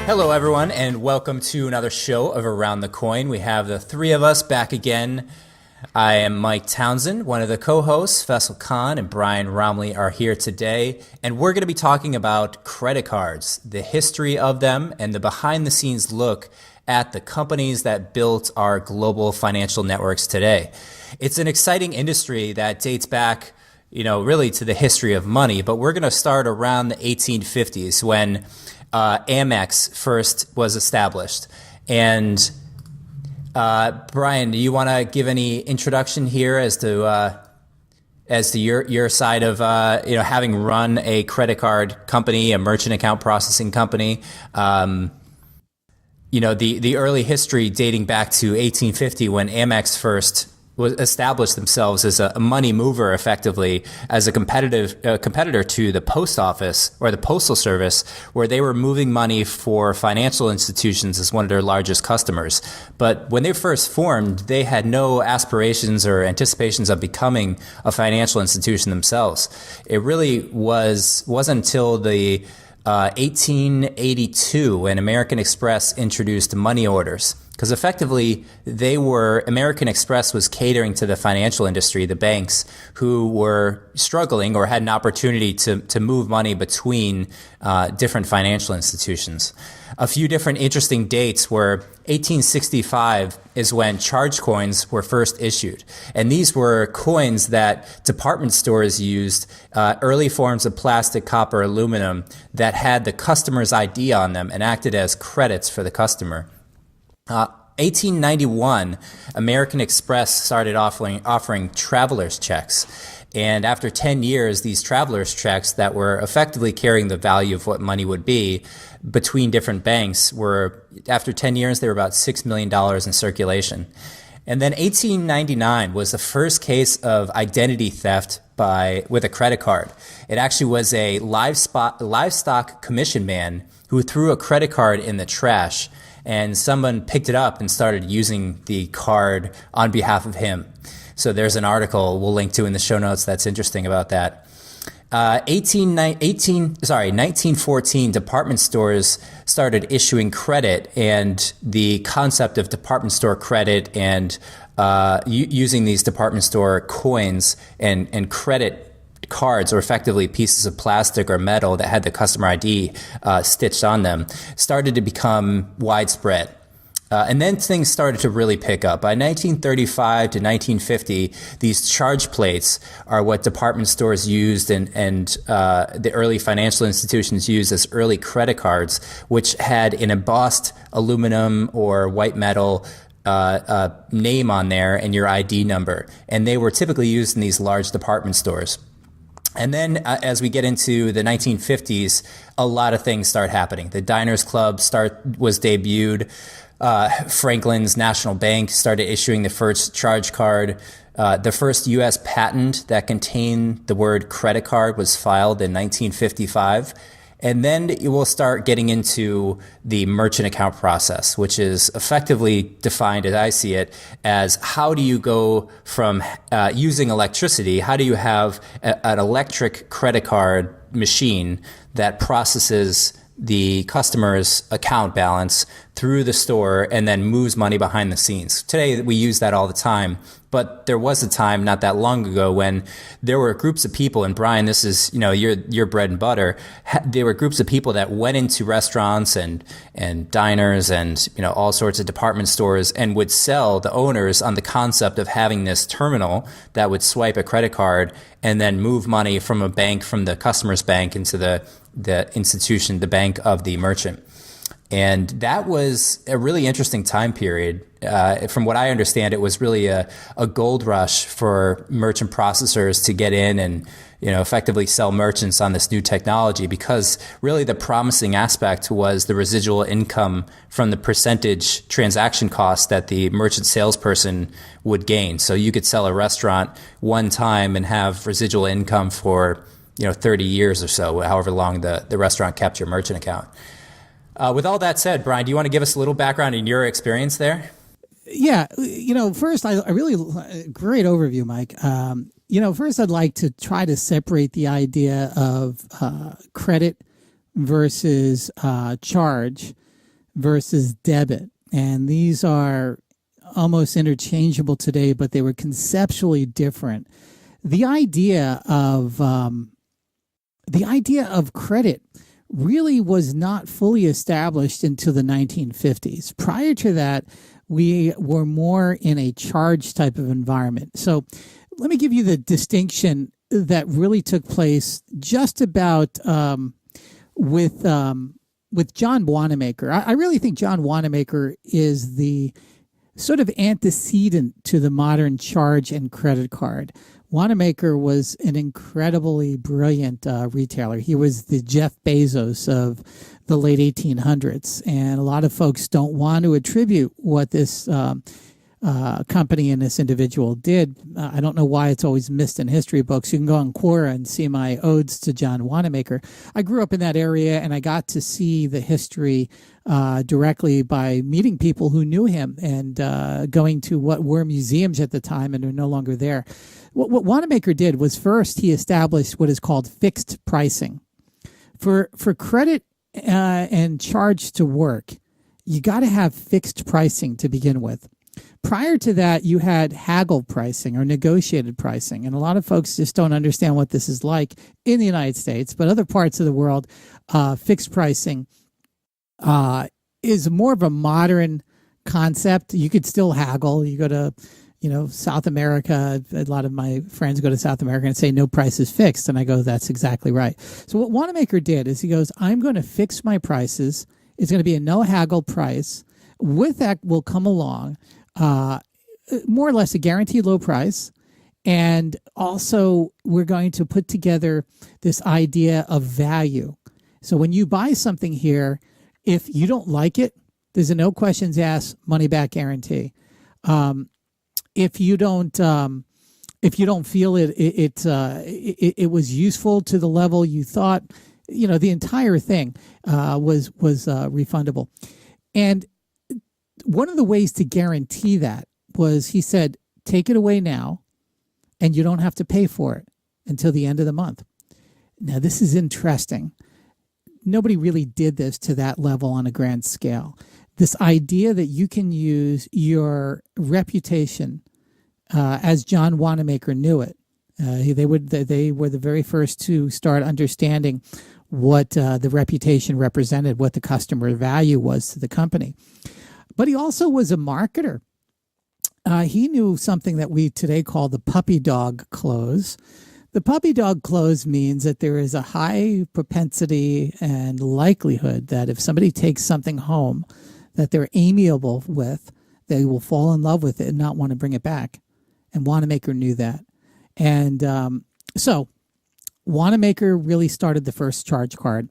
Hello, everyone, and welcome to another show of Around the Coin. We have the three of us back again. I am Mike Townsend, one of the co-hosts. Faisal Khan and Brian Romley are here today, and we're going to be talking about credit cards, the history of them, and the behind-the-scenes look at the companies that built our global financial networks today. It's an exciting industry that dates back, really to the history of money, but we're going to start around the 1850s when Amex first was established. And Brian, do you want to give any introduction here as to your side of having run a credit card company, a merchant account processing company? The early history dating back to 1850 when Amex first established themselves as a money mover, effectively as a competitor to the post office or the postal service, where they were moving money for financial institutions as one of their largest customers. But when they first formed, they had no aspirations or anticipations of becoming a financial institution themselves. It really wasn't until the 1882 when American Express introduced money orders. Because effectively, American Express was catering to the financial industry, the banks, who were struggling or had an opportunity to move money between different financial institutions. A few different interesting dates were 1865 is when charge coins were first issued. And these were coins that department stores used, early forms of plastic, copper, aluminum, that had the customer's ID on them and acted as credits for the customer. 1891, American Express started offering traveler's checks. And after 10 years, these traveler's checks that were effectively carrying the value of what money would be between different banks after 10 years, they were about $6 million in circulation. And then 1899 was the first case of identity theft with a credit card. It actually was a livestock commission man who threw a credit card in the trash, and someone picked it up and started using the card on behalf of him. So there's an article we'll link to in the show notes that's interesting about that. 1914, department stores started issuing credit, and the concept of department store credit and using these department store coins and credit cards, or effectively pieces of plastic or metal that had the customer ID stitched on them, started to become widespread. And then things started to really pick up. By 1935 to 1950, these charge plates are what department stores used and the early financial institutions used as early credit cards, which had an embossed aluminum or white metal name on there and your ID number. And they were typically used in these large department stores. And then as we get into the 1950s, a lot of things start happening. The Diners Club was debuted. Franklin's National Bank started issuing the first charge card. The first U.S. patent that contained the word credit card was filed in 1955. And then you will start getting into the merchant account process, which is effectively defined, as I see it, as how do you go from using electricity, how do you have an electric credit card machine that processes the customer's account balance through the store and then moves money behind the scenes. Today, we use that all the time, but there was a time not that long ago when there were groups of people, and Brian, this is, your bread and butter. There were groups of people that went into restaurants and diners and, all sorts of department stores and would sell the owners on the concept of having this terminal that would swipe a credit card and then move money from a bank, from the customer's bank into the institution, the bank of the merchant. And that was a really interesting time period. From what I understand, it was really a gold rush for merchant processors to get in and effectively sell merchants on this new technology, because really the promising aspect was the residual income from the percentage transaction cost that the merchant salesperson would gain. So you could sell a restaurant one time and have residual income for 30 years or so, however long the restaurant kept your merchant account. With all that said, Brian, do you want to give us a little background in your experience there? Yeah, first, I really, great overview, Mike. First I'd like to try to separate the idea of credit versus charge. versus debit. And these are almost interchangeable today, but they were conceptually different. The idea of credit really was not fully established until the 1950s. Prior to that, we were more in a charge type of environment. So let me give you the distinction that really took place just about with John Wanamaker. I really think John Wanamaker is the sort of antecedent to the modern charge and credit card. Wanamaker was an incredibly brilliant retailer. He was the Jeff Bezos of the late 1800s, and a lot of folks don't want to attribute what this company and this individual did. I don't know why it's always missed in history books. You can go on Quora and see my odes to John Wanamaker. I grew up in that area, and I got to see the history directly by meeting people who knew him and going to what were museums at the time and are no longer there. What Wanamaker did was, first, he established what is called fixed pricing. For credit and charge to work, you got to have fixed pricing to begin with. Prior to that, you had haggle pricing or negotiated pricing, and a lot of folks just don't understand what this is like in the United States, but other parts of the world, fixed pricing is more of a modern concept. You could still haggle. You go to South America, a lot of my friends go to South America and say no price is fixed. And I go, that's exactly right. So what Wanamaker did is he goes, I'm going to fix my prices. It's going to be a no haggle price. With that will come along more or less a guaranteed low price. And also we're going to put together this idea of value. So when you buy something here, if you don't like it, there's a no questions asked money back guarantee. If you don't feel it was useful to the level you thought, the entire thing was refundable. And one of the ways to guarantee that was, he said, take it away now, and you don't have to pay for it until the end of the month. Now, this is interesting. Nobody really did this to that level on a grand scale. This idea that you can use your reputation, as John Wanamaker knew it. They were the very first to start understanding what the reputation represented, what the customer value was to the company. But he also was a marketer. He knew something that we today call the puppy dog close. The puppy dog close means that there is a high propensity and likelihood that if somebody takes something home that they're amiable with, they will fall in love with it and not want to bring it back. And Wanamaker knew that. And so Wanamaker really started the first charge card.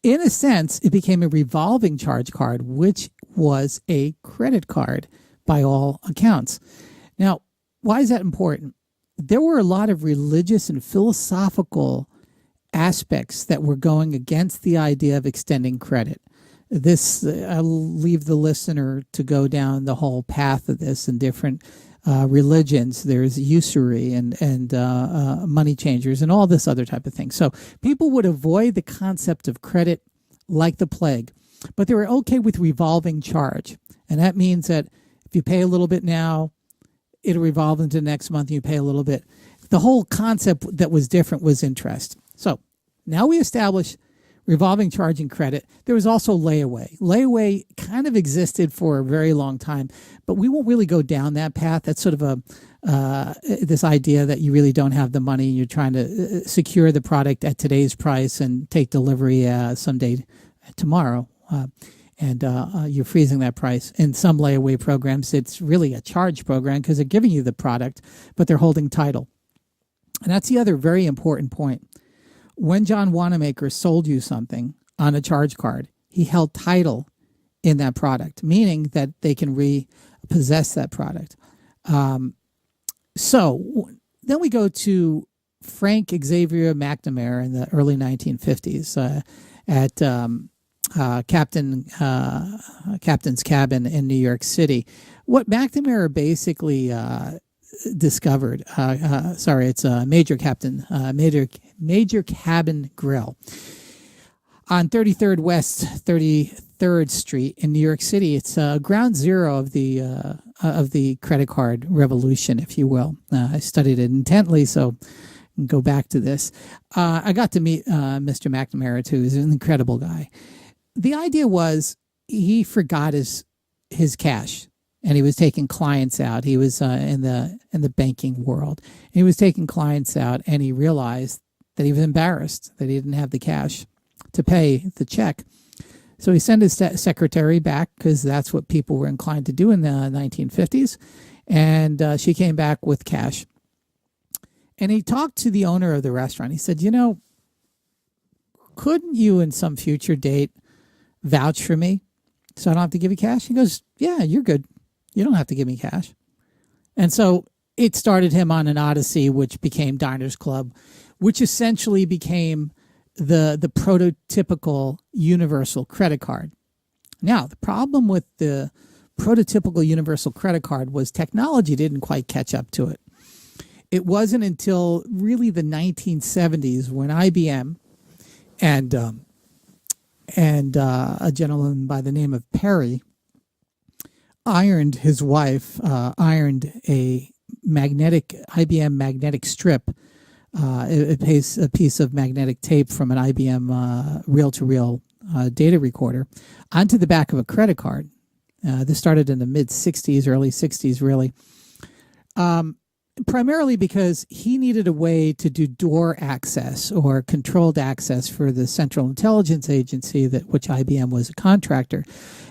In a sense, it became a revolving charge card, which was a credit card by all accounts. Now, why is that important? There were a lot of religious and philosophical aspects that were going against the idea of extending credit. This, I'll leave the listener to go down the whole path of this in different religions. There's usury and money changers and all this other type of thing. So people would avoid the concept of credit like the plague, but they were okay with revolving charge. And that means that if you pay a little bit now, it'll revolve into next month and you pay a little bit. The whole concept that was different was interest. So now we establish revolving charge and credit. There was also layaway. Layaway kind of existed for a very long time, but we won't really go down that path. That's sort of this idea that you really don't have the money and you're trying to secure the product at today's price and take delivery someday tomorrow. And you're freezing that price. In some layaway programs, it's really a charge program because they're giving you the product, but they're holding title. And that's the other very important point. When John Wanamaker sold you something on a charge card, he held title in that product, meaning that they can repossess that product. So then we go to Frank Xavier McNamara in the early 1950s at Captain's Cabin in New York City. What McNamara basically discovered, it's Major Cabin Grill on 33rd West, 33rd 3rd Street in New York City. It's ground zero of the credit card revolution, if you will. I studied it intently, so go back to this. I got to meet Mr. McNamara too. He's an incredible guy. The idea was he forgot his cash, and he was taking clients out. He was in the banking world. He was taking clients out, and he realized that he was embarrassed that he didn't have the cash to pay the check. So he sent his secretary back, because that's what people were inclined to do in the 1950s, and she came back with cash. And he talked to the owner of the restaurant. He said, couldn't you in some future date vouch for me so I don't have to give you cash? He goes, yeah, you're good. You don't have to give me cash. And so it started him on an odyssey, which became Diners Club, which essentially became the prototypical universal credit card. Now, the problem with the prototypical universal credit card was technology didn't quite catch up to it. It wasn't until really the 1970s when IBM and a gentleman by the name of Perry ironed his wife, ironed a IBM magnetic strip, a piece of magnetic tape from an IBM reel-to-reel data recorder onto the back of a credit card. This started in the mid-'60s, early '60s, really. Primarily because he needed a way to do door access or controlled access for the Central Intelligence Agency, which IBM was a contractor.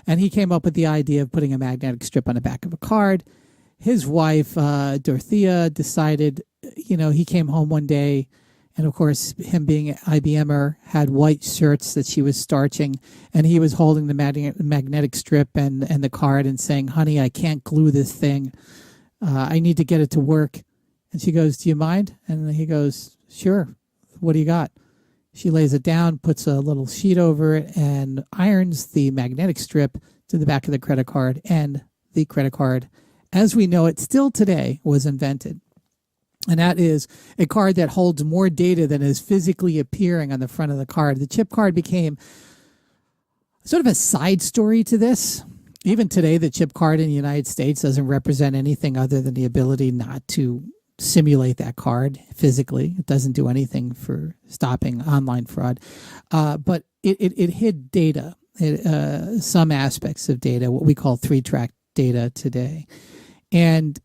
And he came up with the idea of putting a magnetic strip on the back of a card. His wife, Dorothea, decided, he came home one day, and of course, him being an IBMer, had white shirts that she was starching, and he was holding the magnetic strip and the card and saying, honey, I can't glue this thing. I need to get it to work. And she goes, do you mind? And he goes, sure. What do you got? She lays it down, puts a little sheet over it, and irons the magnetic strip to the back of the credit card. And the credit card, as we know it still today, was invented. And that is a card that holds more data than is physically appearing on the front of the card. The chip card became sort of a side story to this. Even today, the chip card in the United States doesn't represent anything other than the ability not to simulate that card physically. It doesn't do anything for stopping online fraud. But it hid data, some aspects of data, what we call 3-track data today. And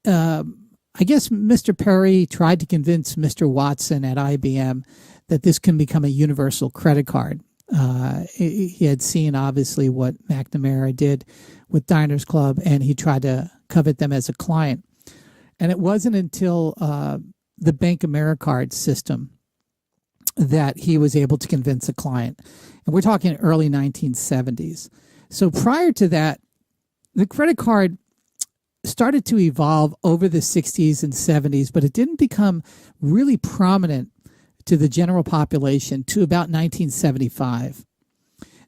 I guess Mr. Perry tried to convince Mr. Watson at IBM that this can become a universal credit card. He had seen obviously what McNamara did with Diners Club, and he tried to covet them as a client. And it wasn't until the Bank AmeriCard system that he was able to convince a client. And we're talking early 1970s. So prior to that, the credit card started to evolve over the 60s and 70s, but it didn't become really prominent to the general population to about 1975.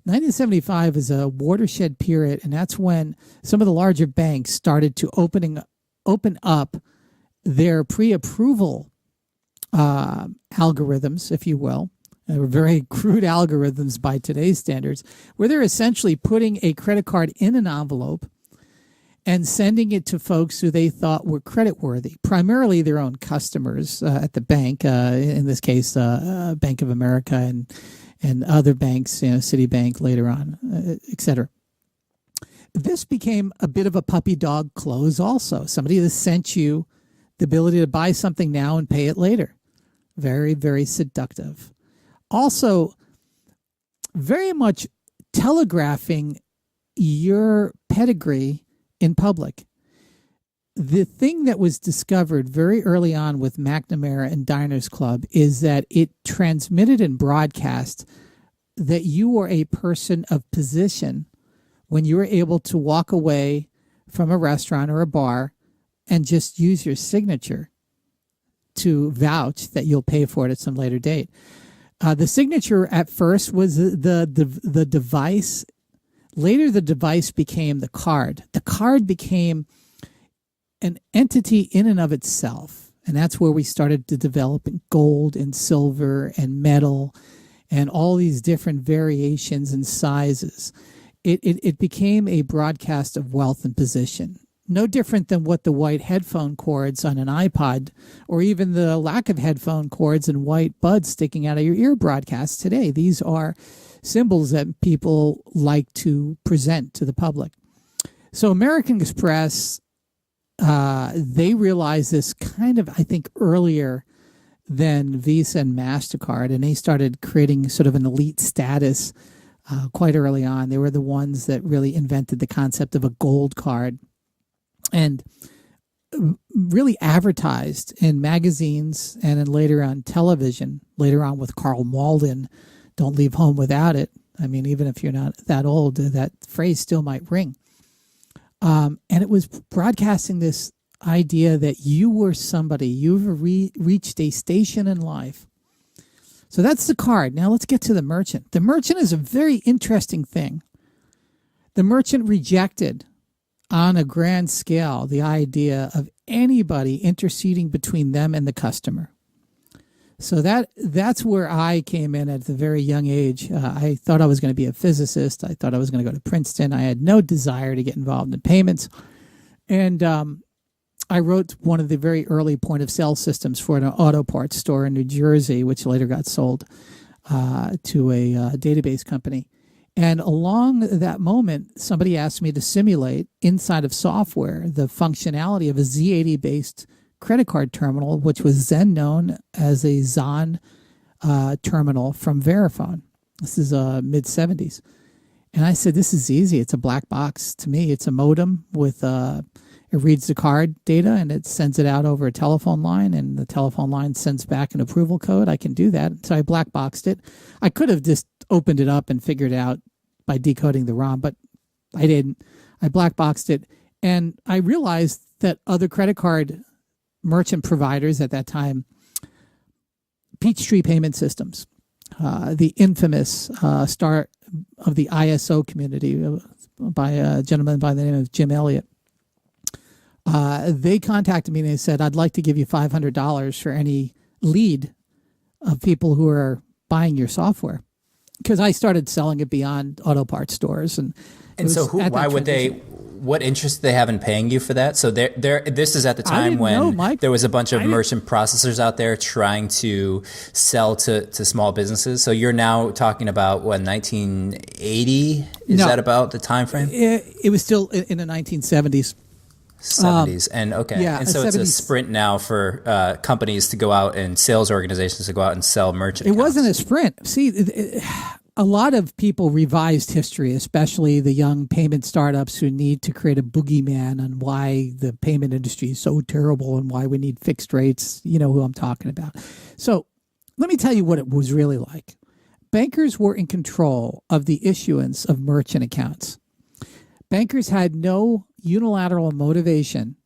1975 is a watershed period, and that's when some of the larger banks started to open up their pre-approval algorithms, if you will. They were very crude algorithms by today's standards, where they're essentially putting a credit card in an envelope and sending it to folks who they thought were creditworthy, primarily their own customers at the bank, in this case, Bank of America and other banks, Citibank later on, et cetera. This became a bit of a puppy dog close also. Somebody that sent you the ability to buy something now and pay it later. Very, very seductive. Also, very much telegraphing your pedigree in public. The thing that was discovered very early on with McNamara and Diners Club is that it transmitted and broadcast that you were a person of position when you were able to walk away from a restaurant or a bar and just use your signature to vouch that you'll pay for it at some later date. The signature at first was the device. Later, the device became the card. The card became an entity in and of itself. And that's where we started to develop gold and silver and metal and all these different variations and sizes. It became a broadcast of wealth and position. No different than what the white headphone cords on an iPod, or even the lack of headphone cords and white buds sticking out of your ear broadcasts today. These are symbols that people like to present to the public. So American Express, they realized this kind of, I think, earlier than Visa and MasterCard, and they started creating sort of an elite status quite early on. They were the ones that really invented the concept of a gold card, and really advertised in magazines and then later on television, later on with Carl Malden, "Don't leave home without it." I mean, even if you're not that old, that phrase still might ring. And it was broadcasting this idea that you were somebody, you've reached a station in life. So that's the card. Now let's get to the merchant. The merchant is a very interesting thing. The merchant rejected on a grand scale the idea of anybody interceding between them and the customer. So that's where I came in at a very young age. I thought I was going to be a physicist. I thought I was going to go to Princeton. I had no desire to get involved in payments. And I wrote one of the very early point of sale systems for an auto parts store in New Jersey, which later got sold to a database company. And along that moment, somebody asked me to simulate inside of software the functionality of a Z80-based credit card terminal, which was then known as a Zon terminal from Verifone. This is mid-'70s. And I said, this is easy. It's a black box to me. It's a modem with it reads the card data and it sends it out over a telephone line, and the telephone line sends back an approval code. I can do that. So I black boxed it. I could have just opened it up and figured it out by decoding the ROM, but I didn't. I black boxed it, and I realized that other credit card merchant providers at that time, Peachtree Payment Systems, the infamous start of the ISO community by a gentleman by the name of Jim Elliott, they contacted me and they said, "I'd like to give you $500 for any lead of people who are buying your software," because I started selling it beyond auto parts stores. And so why would they, what interest do they have in paying you for that? So this is at the time when there was a bunch of merchant processors out there trying to sell to small businesses. So you're now talking about, what, 1980? Is that about the time frame? It was still in the 1970s. 70s. And okay. Yeah, and so 70s. It's a sprint now for companies to go out and sales organizations to go out and sell merchant accounts. It wasn't a sprint. See, a lot of people revised history, especially the young payment startups who need to create a boogeyman on why the payment industry is so terrible and why we need fixed rates. You know who I'm talking about. So let me tell you what it was really like. Bankers were in control of the issuance of merchant accounts. Bankers had no unilateral motivation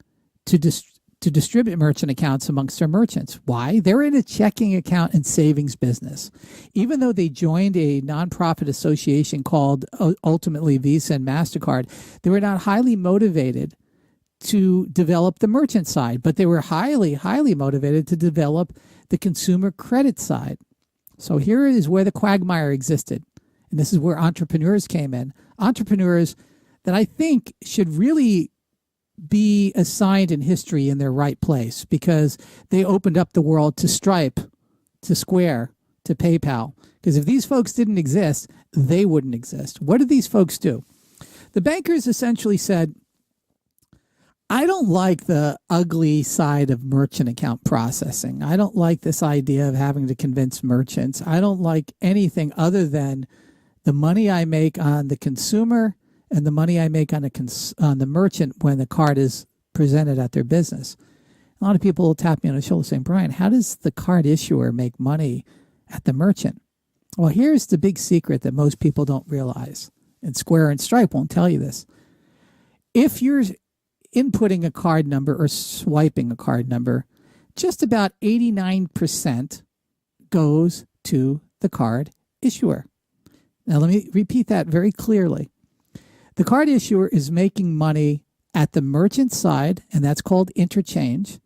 to distribute merchant accounts amongst their merchants. Why? They're in a checking account and savings business. Even though they joined a nonprofit association called ultimately Visa and MasterCard, they were not highly motivated to develop the merchant side, but they were highly, highly motivated to develop the consumer credit side. So here is where the quagmire existed. And this is where entrepreneurs came in. Entrepreneurs that I think should really be assigned in history in their right place, because they opened up the world to Stripe, to Square, to PayPal. Because if these folks didn't exist, they wouldn't exist. What did these folks do? The bankers essentially said, I don't like the ugly side of merchant account processing. I don't like this idea of having to convince merchants. I don't like anything other than the money I make on the consumer and the money I make on the merchant when the card is presented at their business. A lot of people will tap me on the shoulder saying, Brian, how does the card issuer make money at the merchant? Well, here's the big secret that most people don't realize, and Square and Stripe won't tell you this. If you're inputting a card number or swiping a card number, just about 89% goes to the card issuer. Now, let me repeat that very clearly. The card issuer is making money at the merchant side, and that's called interchange.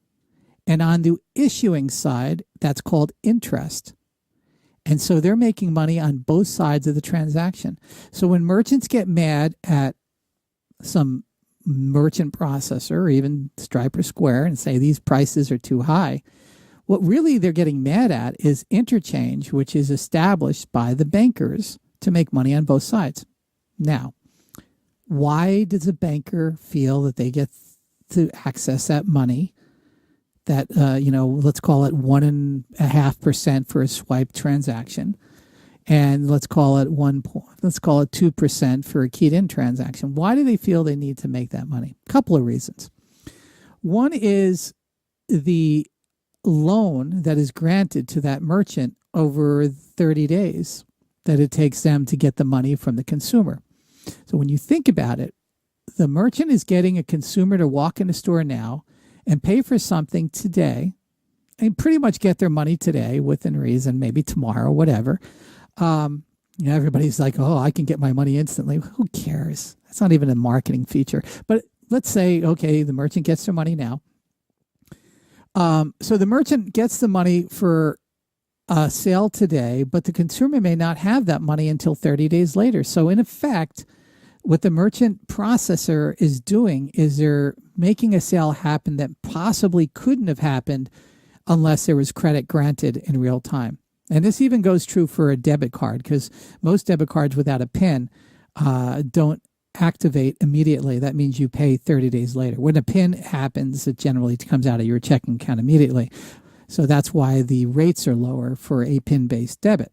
And on the issuing side, that's called interest. And so they're making money on both sides of the transaction. So when merchants get mad at some merchant processor or even Stripe or Square and say these prices are too high, what really they're getting mad at is interchange, which is established by the bankers to make money on both sides. Now, why does a banker feel that they get to access that money? That let's call it 1.5% for a swipe transaction, and let's call it 2% for a keyed-in transaction. Why do they feel they need to make that money? A couple of reasons. One is the loan that is granted to that merchant over 30 days that it takes them to get the money from the consumer. So when you think about it, the merchant is getting a consumer to walk in a store now and pay for something today and pretty much get their money today within reason, maybe tomorrow, whatever. Everybody's like, oh, I can get my money instantly. Who cares? That's not even a marketing feature. But let's say, okay, the merchant gets their money now. So the merchant gets the money for a sale today, but the consumer may not have that money until 30 days later. So in effect, what the merchant processor is doing is they're making a sale happen that possibly couldn't have happened unless there was credit granted in real time. And this even goes true for a debit card, because most debit cards without a PIN don't activate immediately. That means you pay 30 days later. When a PIN happens, it generally comes out of your checking account immediately. So that's why the rates are lower for a PIN-based debit.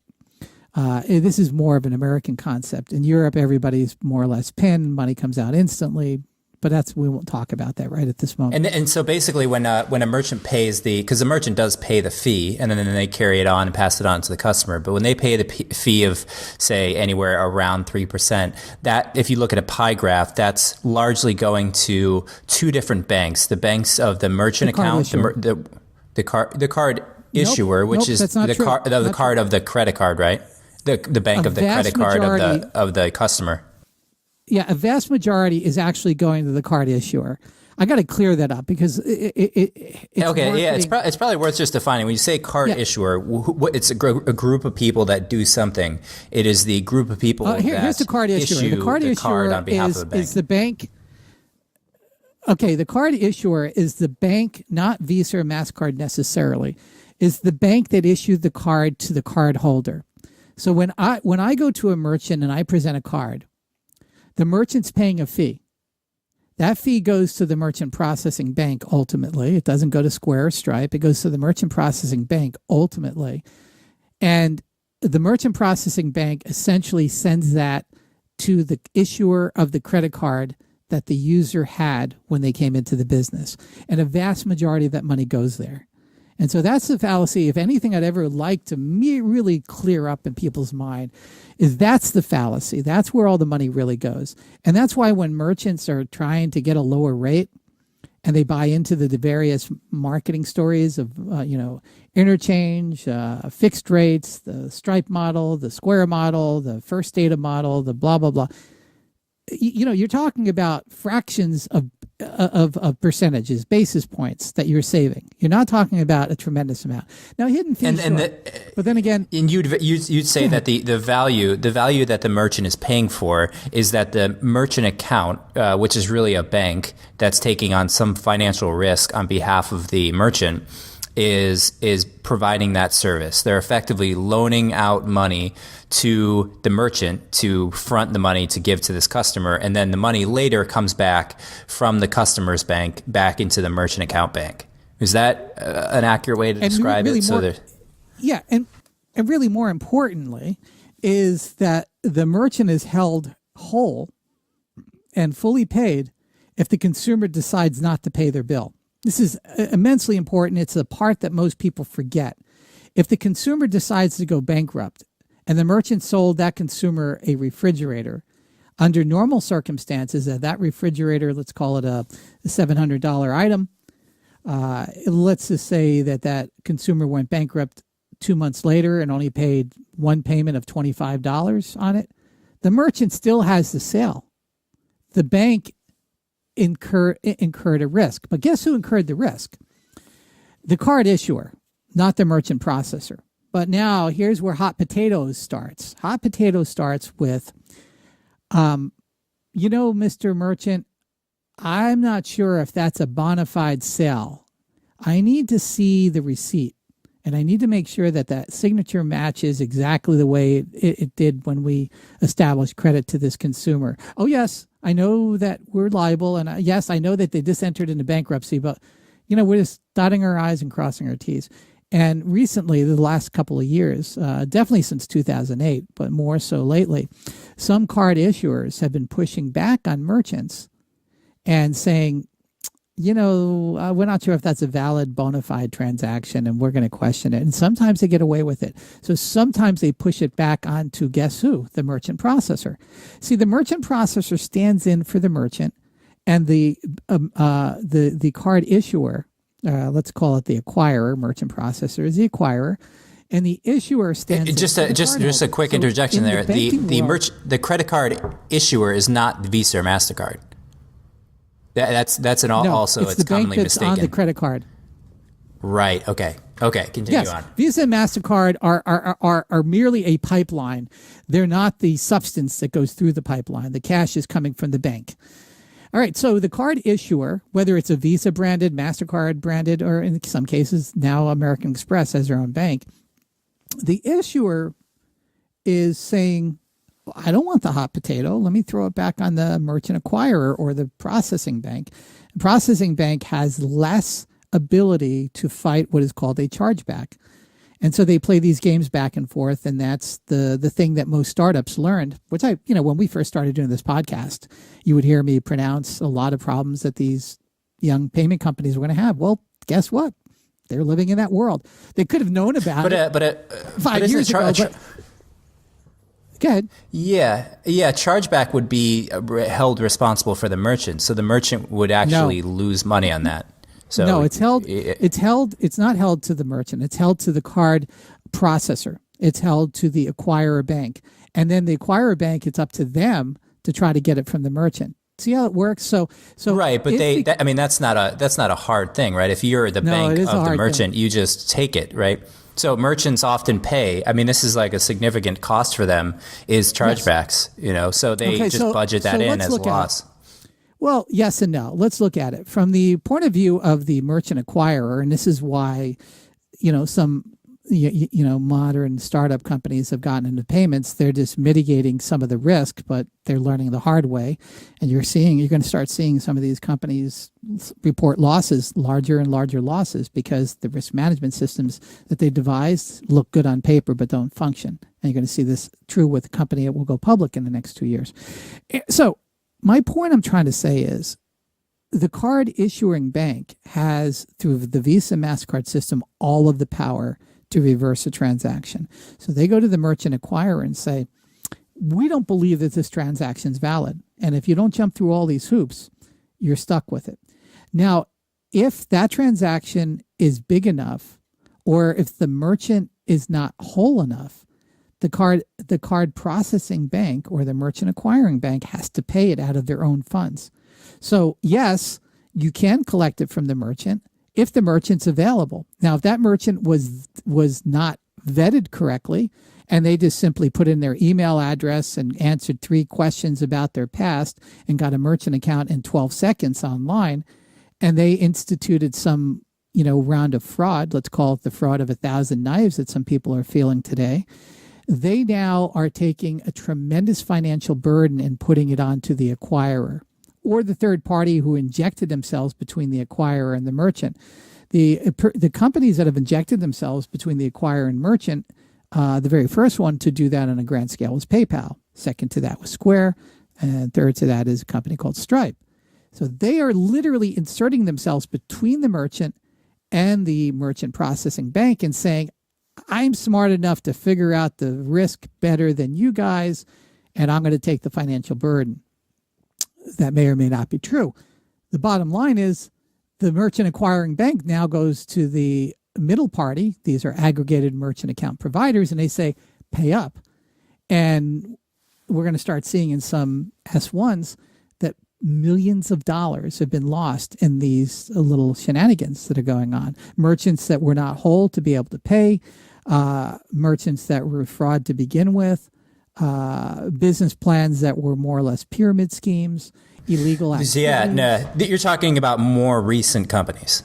This is more of an American concept. In Europe, everybody's more or less PIN. Money comes out instantly. But we won't talk about that right at this moment. And so basically when a merchant pays because the merchant does pay the fee and then they carry it on and pass it on to the customer. But when they pay the fee of, say, anywhere around 3%, that if you look at a pie graph, that's largely going to two different banks: the banks of the merchant account, the card issuer, which is the card of the credit card, right? The bank of the credit card of the customer. Yeah, a vast majority is actually going to the card issuer. I got to clear that up because it's okay. marketing. Yeah, it's probably worth just defining. When you say card issuer, it's a group of people that do something. It is the group of people here's the card issuer. Issue the card issuer on behalf is, of the bank. is the bank. Okay, the card issuer is the bank, not Visa or MasterCard necessarily. Is the bank that issued the card to the card holder. So when I go to a merchant and I present a card, the merchant's paying a fee. That fee goes to the merchant processing bank ultimately. It doesn't go to Square or Stripe. It goes to the merchant processing bank ultimately. And the merchant processing bank essentially sends that to the issuer of the credit card that the user had when they came into the business. And a vast majority of that money goes there. And so that's the fallacy. If anything I'd ever like to really clear up in people's mind is that's the fallacy. That's where all the money really goes. And that's why when merchants are trying to get a lower rate and they buy into the various marketing stories of, interchange, fixed rates, the Stripe model, the Square model, the First Data model, the blah, blah, blah. You're talking about fractions of percentages, basis points that you're saving. You're not talking about a tremendous amount. Now, hidden fees, but then again, and you'd say that the value that the merchant is paying for is that the merchant account, which is really a bank that's taking on some financial risk on behalf of the merchant, is providing that service. They're effectively loaning out money to the merchant to front the money to give to this customer, and then the money later comes back from the customer's bank back into the merchant account bank. Is that an accurate way to describe it? Yeah, and really more importantly is that the merchant is held whole and fully paid if the consumer decides not to pay their bill. This is immensely important. It's a part that most people forget. If the consumer decides to go bankrupt and the merchant sold that consumer a refrigerator, under normal circumstances, that refrigerator, let's call it a $700 item, let's just say that consumer went bankrupt 2 months later and only paid one payment of $25 on it, the merchant still has the sale. The bank incurred a risk. But guess who incurred the risk? The card issuer, not the merchant processor. But now here's where hot potatoes starts. Hot potatoes starts with, Mr. Merchant, I'm not sure if that's a bona fide sale. I need to see the receipt, and I need to make sure that that signature matches exactly the way it did when we established credit to this consumer. Oh, yes, I know that we're liable, and yes, I know that they just entered into bankruptcy, but, we're just dotting our I's and crossing our T's. And recently, the last couple of years, definitely since 2008, but more so lately, some card issuers have been pushing back on merchants and saying, we're not sure if that's a valid bona fide transaction and we're going to question it. And sometimes they get away with it. So sometimes they push it back onto, guess who? The merchant processor. See, the merchant processor stands in for the merchant, and the card issuer, let's call it the acquirer, merchant processor is the acquirer, and the issuer stands in for the just a quick interjection there. The credit card issuer is not the Visa or MasterCard. It's the commonly bank that's mistaken. on the credit card. Right. Okay. Continue on. Visa and MasterCard are merely a pipeline. They're not the substance that goes through the pipeline. The cash is coming from the bank. All right. So the card issuer, whether it's a Visa branded, MasterCard branded, or in some cases now American Express has their own bank, the issuer is saying, I don't want the hot potato. Let me throw it back on the merchant acquirer or the processing bank. The processing bank has less ability to fight what is called a chargeback. And so they play these games back and forth. And that's the thing that most startups learned, which when we first started doing this podcast, you would hear me pronounce a lot of problems that these young payment companies were going to have. Well, guess what? They're living in that world. They could have known about it 5 years ago. Go ahead. Yeah. Chargeback would be held responsible for the merchant, so the merchant would actually lose money on that. So no, it's held. It's not held to the merchant. It's held to the card processor. It's held to the acquirer bank, and then the acquirer bank. It's up to them to try to get it from the merchant. See how it works? So right, but that's not a hard thing, right? If you're the bank of the merchant, you just take it, right? So merchants often pay. I mean, this is like a significant cost for them is chargebacks, so they budget that in as a loss. Well, yes and no. Let's look at it from the point of view of the merchant acquirer. And this is why, some, modern startup companies have gotten into payments. They're just mitigating some of the risk, but they're learning the hard way. And you're going to start seeing some of these companies report losses, larger and larger losses, because the risk management systems that they devised look good on paper, but don't function. And you're going to see this true with a company that will go public in the next 2 years. So my point I'm trying to say is the card issuing bank has, through the Visa MasterCard system, all of the power to reverse a transaction. So they go to the merchant acquirer and say, we don't believe that this transaction is valid. And if you don't jump through all these hoops, you're stuck with it. Now, if that transaction is big enough, or if the merchant is not whole enough, the card processing bank or the merchant acquiring bank has to pay it out of their own funds. So yes, you can collect it from the merchant if the merchant's available. Now, if that merchant was not vetted correctly, and they just simply put in their email address and answered 3 questions about their past and got a merchant account in 12 seconds online, and they instituted some round of fraud, let's call it the fraud of 1,000 knives that some people are feeling today, they now are taking a tremendous financial burden and putting it onto the acquirer or the third party who injected themselves between the acquirer and the merchant. The companies that have injected themselves between the acquirer and merchant, the very first one to do that on a grand scale was PayPal. Second to that was Square. And third to that is a company called Stripe. So they are literally inserting themselves between the merchant and the merchant processing bank and saying, I'm smart enough to figure out the risk better than you guys, and I'm going to take the financial burden. That may or may not be true. The bottom line is the merchant acquiring bank now goes to the middle party. These are aggregated merchant account providers, and they say, pay up. And we're going to start seeing in some S1s that millions of dollars have been lost in these little shenanigans that are going on. Merchants that were not whole to be able to pay. merchants that were fraud to begin with, business plans that were more or less pyramid schemes, illegal activities. Yeah, no, you're talking about more recent companies.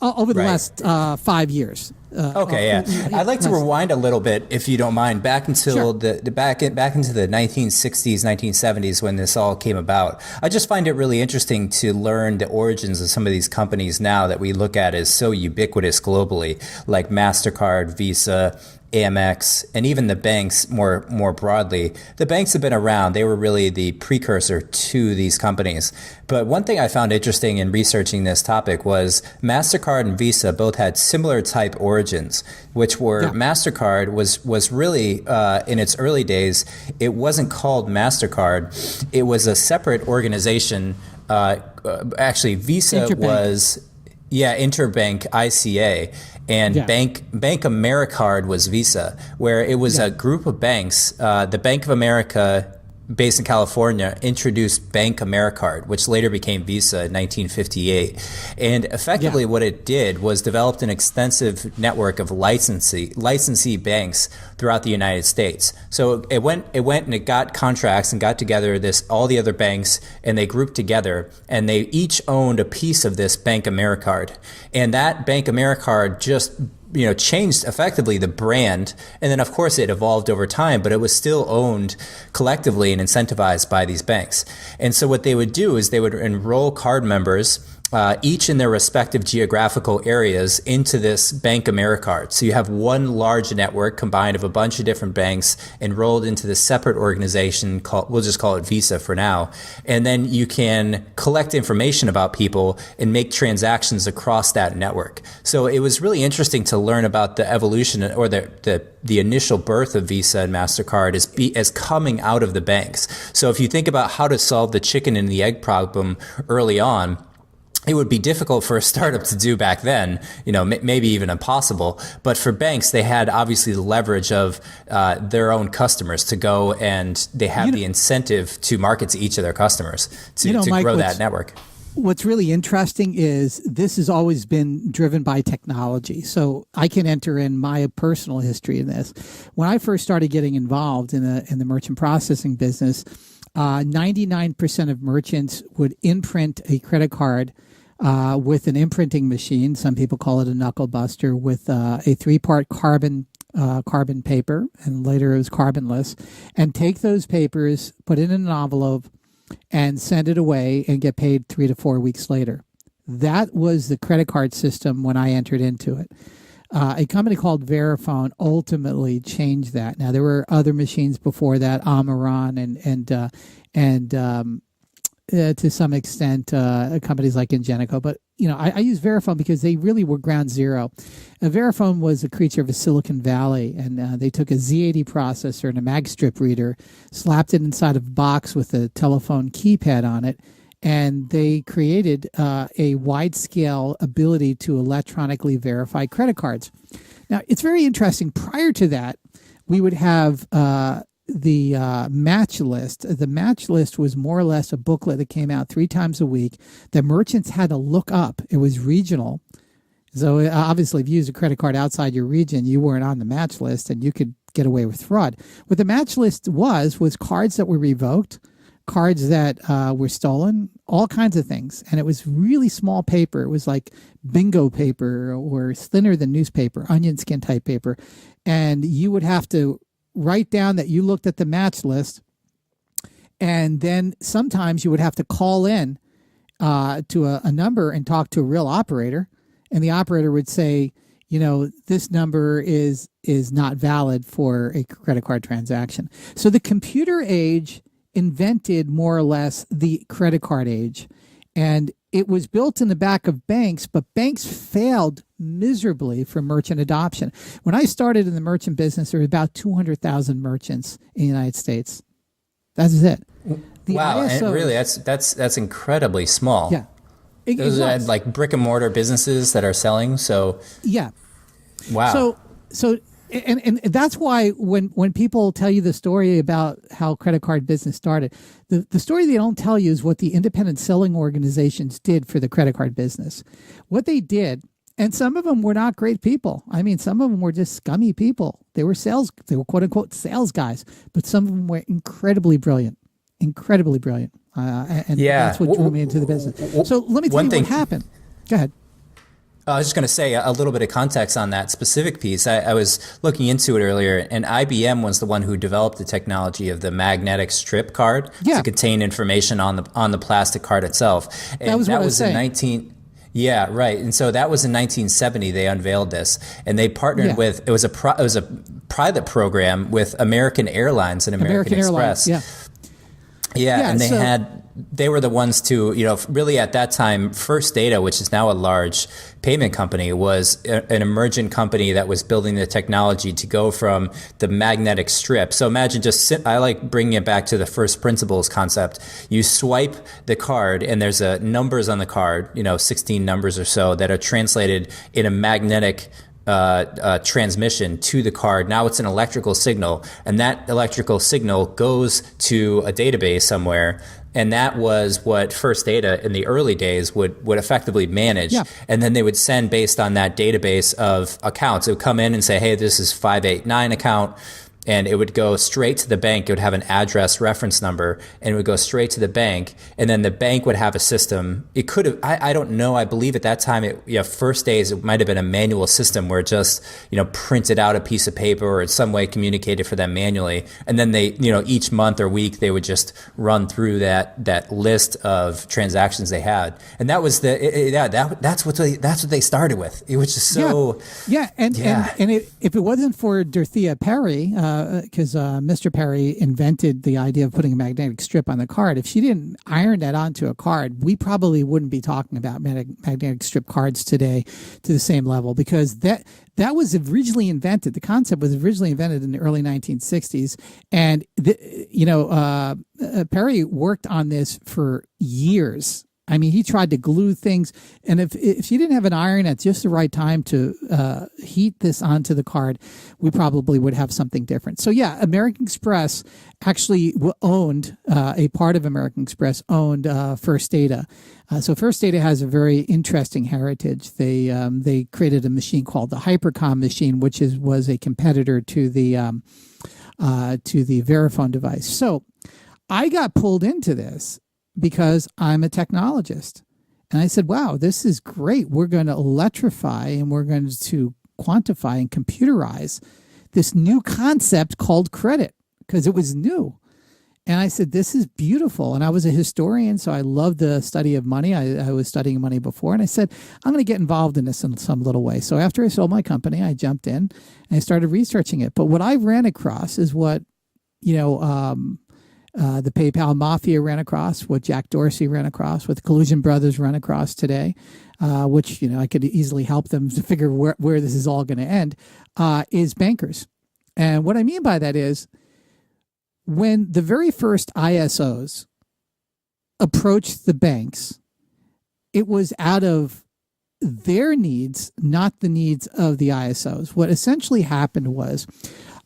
Over the last 5 years. Okay, yeah. I'd like to rewind a little bit, if you don't mind, back until back into the 1960s, 1970s, when this all came about. I just find it really interesting to learn the origins of some of these companies now that we look at as so ubiquitous globally, like MasterCard, Visa, Amex, and even the banks more broadly. The banks have been around. They were really the precursor to these companies. But one thing I found interesting in researching this topic was MasterCard and Visa both had similar type origins, which were MasterCard was really, in its early days, it wasn't called MasterCard. It was a separate organization. Actually, Visa was, Interbank ICA. And Bank AmeriCard was Visa, where it was a group of banks. The Bank of America, based in California, introduced Bank AmeriCard, which later became Visa in 1958. And effectively what it did was developed an extensive network of licensee banks throughout the United States. So it went and it got contracts and got together all the other banks, and they grouped together, and they each owned a piece of this Bank AmeriCard. And that Bank AmeriCard just changed effectively the brand. And then, of course, it evolved over time, but it was still owned collectively and incentivized by these banks. And so what they would do is they would enroll card members, each in their respective geographical areas, into this Bank AmeriCard. So you have one large network combined of a bunch of different banks enrolled into this separate organization we'll just call it Visa for now. And then you can collect information about people and make transactions across that network. So it was really interesting to learn about the evolution or the initial birth of Visa and MasterCard as coming out of the banks. So if you think about how to solve the chicken and the egg problem early on, it would be difficult for a startup to do back then, maybe even impossible. But for banks, they had obviously the leverage of their own customers to go, and they have the incentive to market to each of their customers to Mike, grow that network. What's really interesting is this has always been driven by technology. So I can enter in my personal history in this. When I first started getting involved in the merchant processing business, 99% of merchants would imprint a credit card with an imprinting machine. Some people call it a knuckle buster, with a 3-part carbon paper, and later it was carbonless, and take those papers, put it in an envelope, and send it away and get paid 3 to 4 weeks later. That was the credit card system when I entered into it. A company called Verifone ultimately changed that. Now, there were other machines before that, Amaran and to some extent companies like Ingenico. But I use Verifone because they really were ground zero. Verifone was a creature of a Silicon Valley, and they took a Z80 processor and a mag strip reader, slapped it inside of a box with a telephone keypad on it, and they created a wide-scale ability to electronically verify credit cards. Now, it's very interesting. Prior to that, we would have the match list. The match list was more or less a booklet that came out 3 times a week that merchants had to look up. It was regional. So obviously, if you used a credit card outside your region, you weren't on the match list, and you could get away with fraud. What the match list was cards that were revoked, cards that were stolen, all kinds of things. And it was really small paper. It was like bingo paper or thinner than newspaper, onion skin type paper. And you would have to write down that you looked at the match list. And then sometimes you would have to call in to a number and talk to a real operator. And the operator would say, this number is not valid for a credit card transaction. So the computer age invented more or less the credit card age, and it was built in the back of banks, but banks failed miserably for merchant adoption. When I started in the merchant business, there were about 200,000 merchants in the United States. That's it. Wow, and really, that's incredibly small. Yeah, those are like brick and mortar businesses that are selling. So yeah, wow. So. And that's why when people tell you the story about how credit card business started, the story they don't tell you is what the independent selling organizations did for the credit card business. What they did And some of them were not great people. I mean, some of them were just scummy people. They were quote unquote sales guys, but some of them were incredibly brilliant, incredibly brilliant. And that's what drew me into the business. So let me tell you what happened. Go ahead. I was just going to say a little bit of context on that specific piece. I was looking into it earlier, and IBM was the one who developed the technology of the magnetic strip card to contain information on the plastic card itself. And that was what I was saying. Yeah, right. And so that was in 1970. They unveiled this, and they partnered with it was a private program with American Airlines and American Express. Yeah, and they were the ones to, really at that time, First Data, which is now a large payment company, was an emergent company that was building the technology to go from the magnetic strip. So imagine I like bringing it back to the first principles concept. You swipe the card and there's numbers on the card, 16 numbers or so that are translated in a magnetic transmission to the card. Now it's an electrical signal, and that electrical signal goes to a database somewhere. And that was what First Data in the early days would effectively manage. Yeah. And then they would send based on that database of accounts. It would come in and say, hey, this is 589 account. And it would go straight to the bank. It would have an address reference number, and it would go straight to the bank. And then the bank would have a system. It could have, I don't know. I believe at that time, first days, it might have been a manual system where it just, printed out a piece of paper or in some way communicated for them manually. And then they, each month or week, they would just run through that list of transactions they had. And that was that's what they started with. It was just so. And if it wasn't for Dorothea Perry, because Mr. Perry invented the idea of putting a magnetic strip on the card. If she didn't iron that onto a card, we probably wouldn't be talking about magnetic strip cards today to the same level, because that was originally invented. The concept was originally invented in the early 1960s, and Perry worked on this for years. I mean, he tried to glue things, and if you didn't have an iron at just the right time to heat this onto the card, we probably would have something different. So yeah, American Express actually owned a part of American Express owned First Data. So First Data has a very interesting heritage. They created a machine called the Hypercom machine, which was a competitor to the Verifone device. So I got pulled into this because I'm a technologist. And I said, wow, this is great. We're going to electrify and we're going to quantify and computerize this new concept called credit, because it was new. And I said, this is beautiful. And I was a historian, so I loved the study of money. I was studying money before. And I said, I'm going to get involved in this in some little way. So after I sold my company, I jumped in and I started researching it. But what I ran across is what, the PayPal mafia ran across, what Jack Dorsey ran across, what the Collusion Brothers run across today, which, I could easily help them to figure where this is all going to end, is bankers. And what I mean by that is when the very first ISOs approached the banks, it was out of their needs, not the needs of the ISOs. What essentially happened was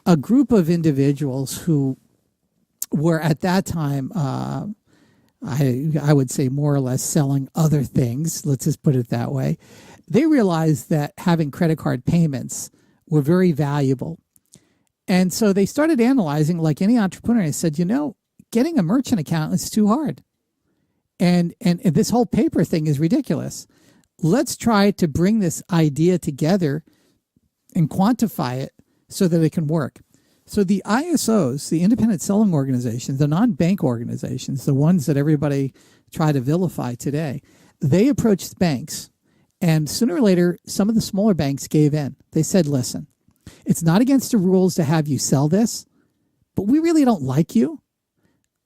a group of individuals who were at that time, I would say more or less selling other things. Let's just put it that way. They realized that having credit card payments were very valuable. And so they started analyzing, like any entrepreneur, and said, getting a merchant account is too hard. And this whole paper thing is ridiculous. Let's try to bring this idea together and quantify it so that it can work. So the ISOs, the independent selling organizations, the non-bank organizations, the ones that everybody try to vilify today, they approached banks. And sooner or later, some of the smaller banks gave in. They said, listen, it's not against the rules to have you sell this, but we really don't like you.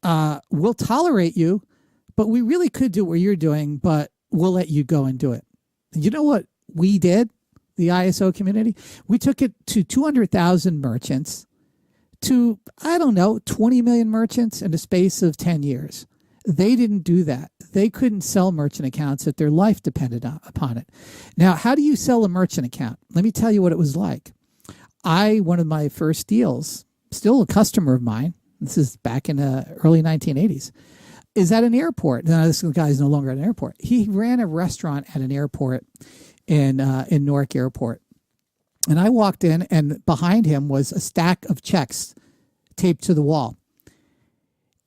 We'll tolerate you, but we really could do what you're doing, but we'll let you go and do it. And you know what we did, the ISO community? We took it to 200,000 merchants, to, 20 million merchants in the space of 10 years. They didn't do that. They couldn't sell merchant accounts if their life depended upon it. Now, how do you sell a merchant account? Let me tell you what it was like. One of my first deals, still a customer of mine, this is back in the early 1980s, is at an airport. Now, this guy is no longer at an airport. He ran a restaurant at an airport in Newark Airport. And I walked in, and behind him was a stack of checks taped to the wall.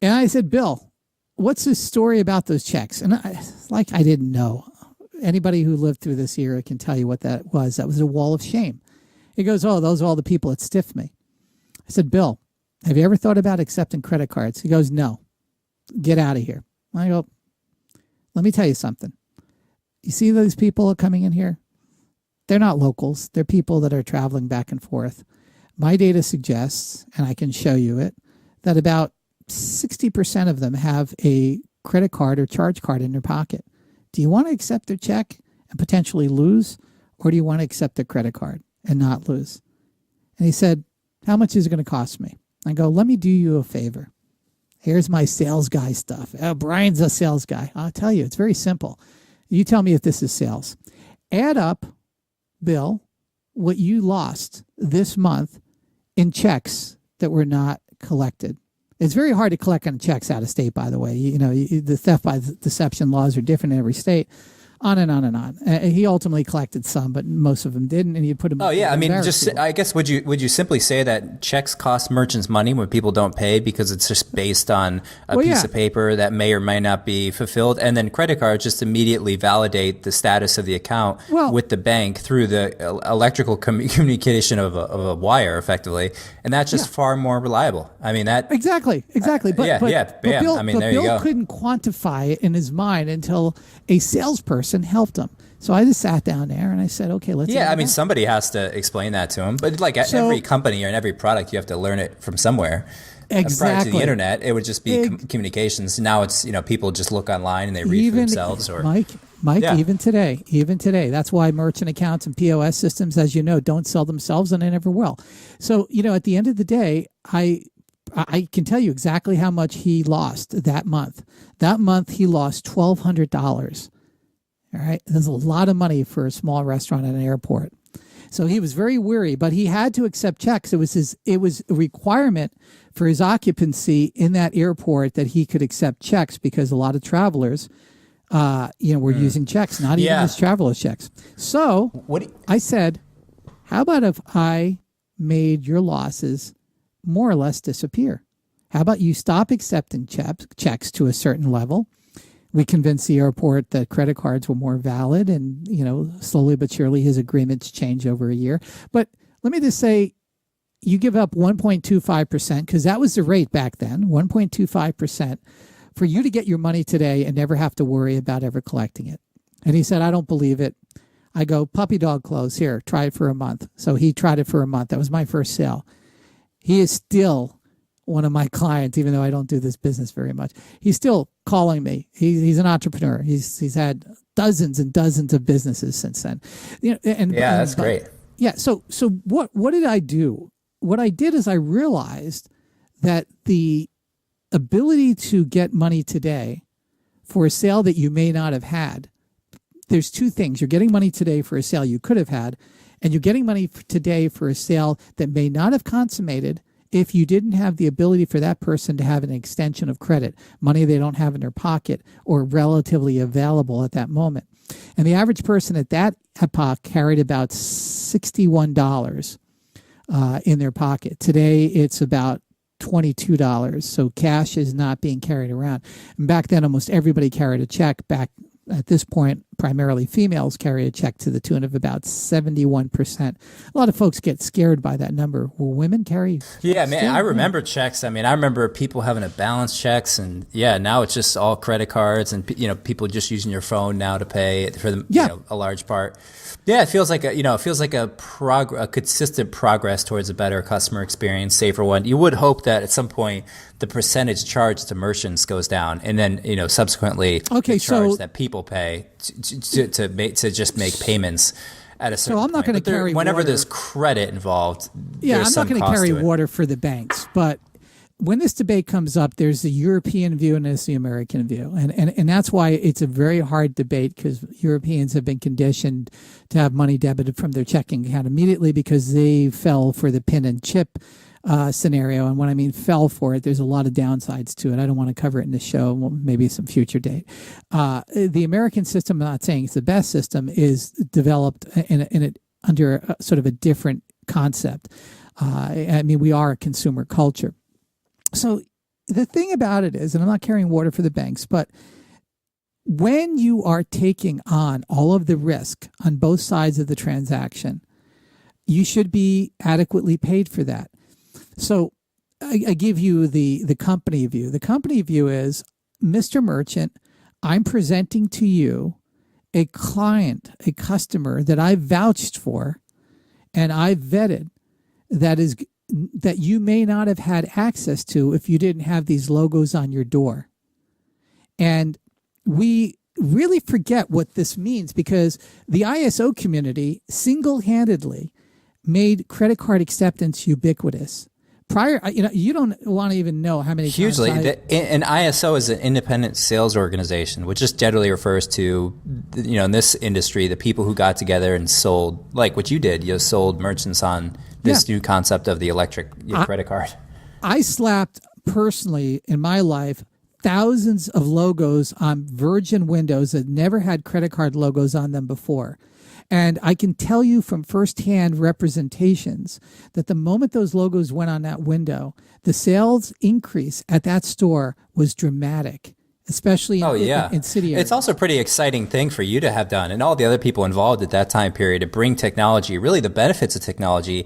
And I said, Bill, what's the story about those checks? And I didn't know. Anybody who lived through this era can tell you what that was. That was a wall of shame. He goes, oh, those are all the people that stiffed me. I said, Bill, have you ever thought about accepting credit cards? He goes, no. Get out of here. I go, let me tell you something. You see those people coming in here? They're not locals. They're people that are traveling back and forth. My data suggests, and I can show you it, that about 60% of them have a credit card or charge card in their pocket. Do you want to accept their check and potentially lose, or do you want to accept their credit card and not lose? And he said, how much is it going to cost me? I go, let me do you a favor. Here's my sales guy stuff. Oh, Brian's a sales guy. I'll tell you, it's very simple. You tell me if this is sales. Add up, Bill, what you lost this month in checks that were not collected. It's very hard to collect on checks out of state, by the way. The theft by deception laws are different in every state. On and on and on. He ultimately collected some, but most of them didn't, and he put them. Oh yeah, I mean, I guess would you simply say that checks cost merchants money when people don't pay because it's just based on a piece of paper that may or may not be fulfilled, and then credit cards just immediately validate the status of the account with the bank through the electrical communication of a wire, effectively, and that's just far more reliable. I mean that exactly. But Bill, I mean, there you go. Bill couldn't quantify it in his mind until a salesperson helped him. So I just sat down there and I said, okay, let's. Yeah, I mean, somebody has to explain that to him. But like every company or in every product, you have to learn it from somewhere. Exactly. Prior to the internet, it would just be communications. Now it's, people just look online and they read for themselves. Or Mike, even today, that's why merchant accounts and POS systems, as you know, don't sell themselves, and they never will. So, at the end of the day, I can tell you exactly how much he lost that month. That month, he lost $1,200. All right. That's a lot of money for a small restaurant at an airport. So he was very weary, but he had to accept checks. It was a requirement for his occupancy in that airport that he could accept checks, because a lot of travelers, were using checks, not even just traveler's checks. So I said, how about if I made your losses more or less disappear? How about you stop accepting checks to a certain level? We convinced the airport that credit cards were more valid, and, slowly but surely his agreements change over a year. But let me just say, you give up 1.25%, because that was the rate back then, 1.25%, for you to get your money today and never have to worry about ever collecting it. And he said, I don't believe it. I go, puppy dog clothes, here, try it for a month. So he tried it for a month. That was my first sale. He is still one of my clients, even though I don't do this business very much. He's still calling me. He's an entrepreneur. He's had dozens and dozens of businesses since then. That's great. Yeah. So what did I do? What I did is I realized that the ability to get money today for a sale that you may not have had. There's two things. You're getting money today for a sale you could have had, and you're getting money today for a sale that may not have consummated if you didn't have the ability for that person to have an extension of credit, money they don't have in their pocket or relatively available at that moment. And the average person at that epoch carried about $61 in their pocket. Today, it's about $22. So cash is not being carried around. And back then, almost everybody carried a check. Back at this point, primarily females carry a check to the tune of about 71%. A lot of folks get scared by that number. Will women carry? Yeah, man, I remember checks. I mean, I remember people having to balance checks, and now it's just all credit cards, and people just using your phone now to pay for the, a large part. Yeah, it feels like a consistent progress towards a better customer experience, safer one. You would hope that at some point the percentage charged to merchants goes down, and then subsequently the charge that people pay to just make payments at a certain point. So I'm not going to carry whenever water. There's credit involved. Yeah, I'm not going to carry water for the banks, but when this debate comes up, there's the European view and there's the American view. And that's why it's a very hard debate, because Europeans have been conditioned to have money debited from their checking account immediately because they fell for the pin and chip scenario. And when I mean fell for it, there's a lot of downsides to it. I don't want to cover it in the show, well, maybe some future date. The American system, I'm not saying it's the best system, is developed under sort of a different concept. I mean, we are a consumer culture. So the thing about it is, and I'm not carrying water for the banks, but when you are taking on all of the risk on both sides of the transaction, you should be adequately paid for that. So I give you the company view. The company view is, Mr. Merchant, I'm presenting to you a client, a customer that I vouched for and I vetted that you may not have had access to if you didn't have these logos on your door. And we really forget what this means, because the ISO community single-handedly made credit card acceptance ubiquitous. Prior, you don't want to even know how many hugely. times An ISO is an independent sales organization, which just generally refers to, in this industry, the people who got together and sold, like what you did. You sold merchants on this new concept of the electric credit card. I slapped personally in my life thousands of logos on Virgin windows that never had credit card logos on them before. And I can tell you from firsthand representations that the moment those logos went on that window, the sales increase at that store was dramatic, especially in city areas. It's also a pretty exciting thing for you to have done, and all the other people involved at that time period, to bring technology, really the benefits of technology,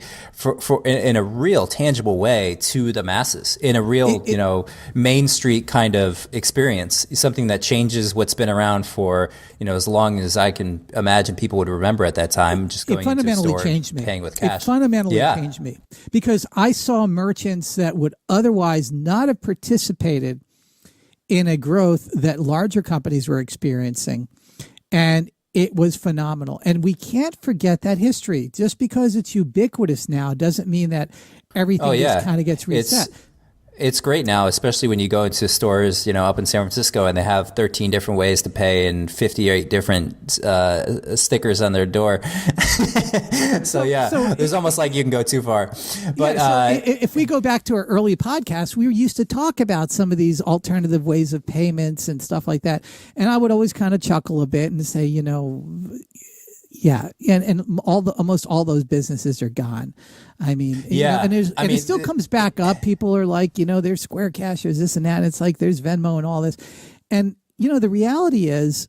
in a real tangible way to the masses, in a real Main Street kind of experience, something that changes what's been around for as long as I can imagine people would remember at that time. Just going into a store, paying with cash. It fundamentally changed me, because I saw merchants that would otherwise not have participated in a growth that larger companies were experiencing. And it was phenomenal. And we can't forget that history. Just because it's ubiquitous now doesn't mean that everything just kind of gets reset. It's great now, especially when you go into stores, up in San Francisco, and they have 13 different ways to pay and 58 different stickers on their door. There's almost like you can go too far. But if we go back to our early podcasts, we used to talk about some of these alternative ways of payments and stuff like that. And I would always kind of chuckle a bit and say, and almost all those businesses are gone. I mean, it still comes back up. People are like, there's Square Cash, there's this and that. And it's like there's Venmo and all this. And, the reality is,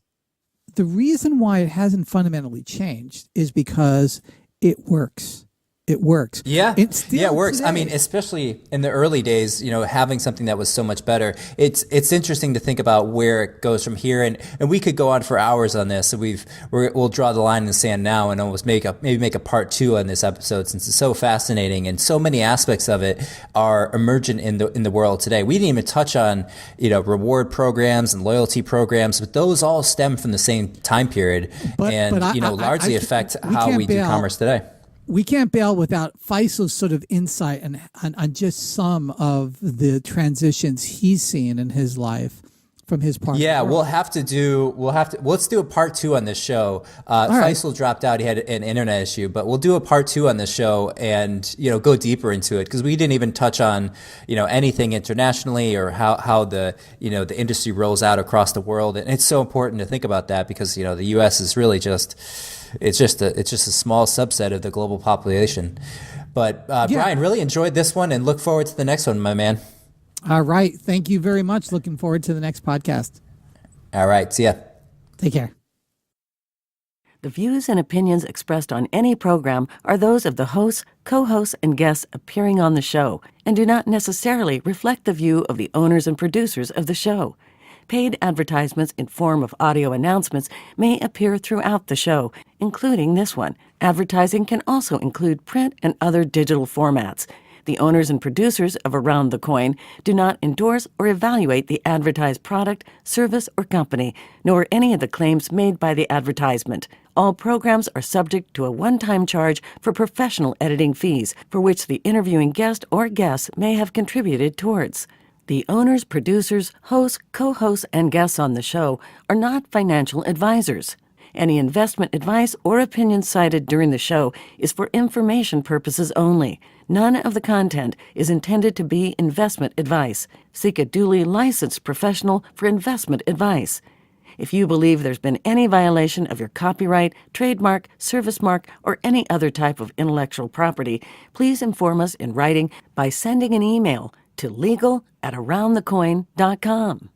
the reason why it hasn't fundamentally changed is because it works. It works. Yeah. It works. Today. I mean, especially in the early days, having something that was so much better. It's interesting to think about where it goes from here, and we could go on for hours on this. So we'll draw the line in the sand now and almost make a part 2 on this episode, since it's so fascinating and so many aspects of it are emergent in the world today. We didn't even touch on reward programs and loyalty programs, but those all stem from the same time period, largely affect how we do commerce today. We can't bail without Faisal's sort of insight on just some of the transitions he's seen in his life from his part. Yeah, let's do a part 2 on this show. Faisal dropped out; he had an internet issue, but we'll do a part 2 on this show and go deeper into it, because we didn't even touch on anything internationally or how the the industry rolls out across the world, and it's so important to think about that, because the U.S. is really just. It's just a small subset of the global population. But Brian, really enjoyed this one and look forward to the next one, my man. All right. Thank you very much. Looking forward to the next podcast. All right. See ya. Take care. The views and opinions expressed on any program are those of the hosts, co-hosts, and guests appearing on the show, and do not necessarily reflect the view of the owners and producers of the show. Paid advertisements in form of audio announcements may appear throughout the show, including this one. Advertising can also include print and other digital formats. The owners and producers of Around the Coin do not endorse or evaluate the advertised product, service, or company, nor any of the claims made by the advertisement. All programs are subject to a one-time charge for professional editing fees, for which the interviewing guest or guests may have contributed towards. The owners, producers, hosts, co-hosts, and guests on the show are not financial advisors. Any investment advice or opinions cited during the show is for information purposes only, None of the content is intended to be investment advice. Seek a duly licensed professional for investment advice. If you believe there's been any violation of your copyright, trademark, service mark, or any other type of intellectual property, please inform us in writing by sending an email to legal@aroundthecoin.com.